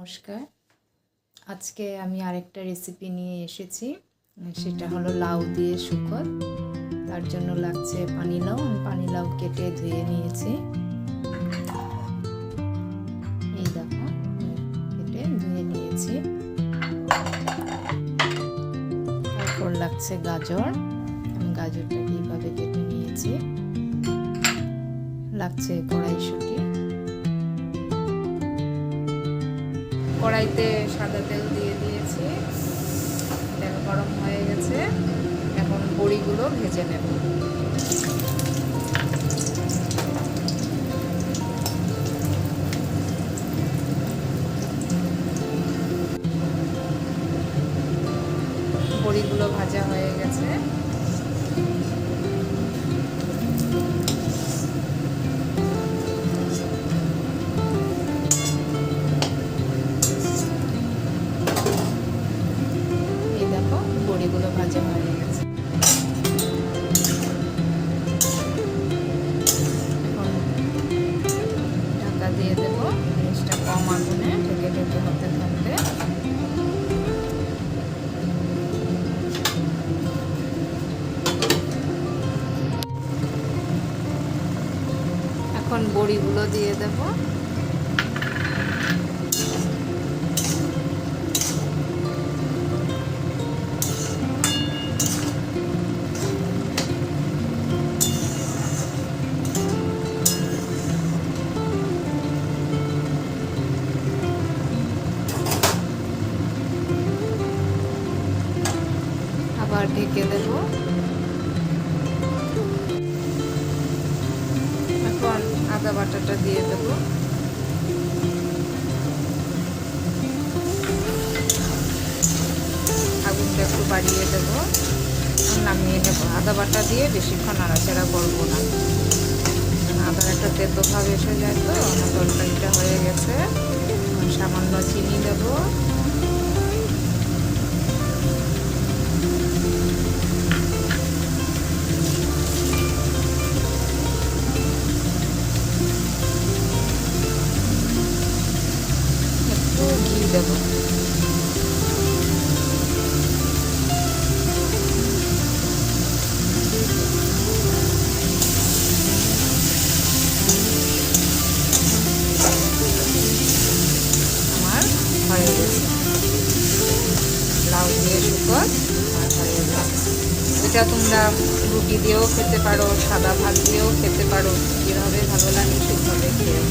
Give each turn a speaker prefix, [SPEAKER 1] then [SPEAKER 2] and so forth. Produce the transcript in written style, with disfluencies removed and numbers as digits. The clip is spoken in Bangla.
[SPEAKER 1] নমস্কার। আজকে আমি আরেকটা রেসিপি নিয়ে এসেছি, সেটা হলো লাউ দিয়ে শুকর। তার জন্য লাগছে পানিলাউ। আমি পানিলাউ কেটে ধুয়ে নিয়েছি। এই দেখো, কেটে ধুয়ে নিয়েছি। তারপর লাগছে গাজর। আমি গাজরটাকে এইভাবে কেটে নিয়েছি। লাগছে কড়াইশুঁটি। কড়াইতে সাদা তেল দিয়ে দিয়েছি। তেল গরম হয়ে গেছে। এখন বড়িগুলো ভেজে নেব। বড়িগুলো ভাজা হয়ে গেছে। এই দেখো, বড়িগুলো ভাজা হয়ে গেছে। এখন ঢাকা দিয়ে দেব। জিনিসটা কম আগুনে ঢেকে ঢেকে হতে থাকবে। এখন বড়িগুলো দিয়ে দেব। আবার ঢেকে দেব। এখন আদা বাটাটা দিয়ে দেব। আগুনটা একটু বাড়িয়ে দেব। নামিয়ে নেব। আদা বাটা দিয়ে বেশিক্ষণ নাড়াচাড়া করবো না, আদার একটা তেতো ভাব এসে যায়। তো আমার তরকারিটা হয়ে গেছে। সামান্য চিনি দেব। একটু ঘি দেব। আমার হয়ে গেছে লাউ দিয়ে শুকর। আমার হয়ে গেছে। এটা তোমরা রুটি দিয়েও খেতে পারো, সাদা ভাত দিয়েও খেতে পারো। যেভাবে ভালো লাগে সেভাবে খেয়ে।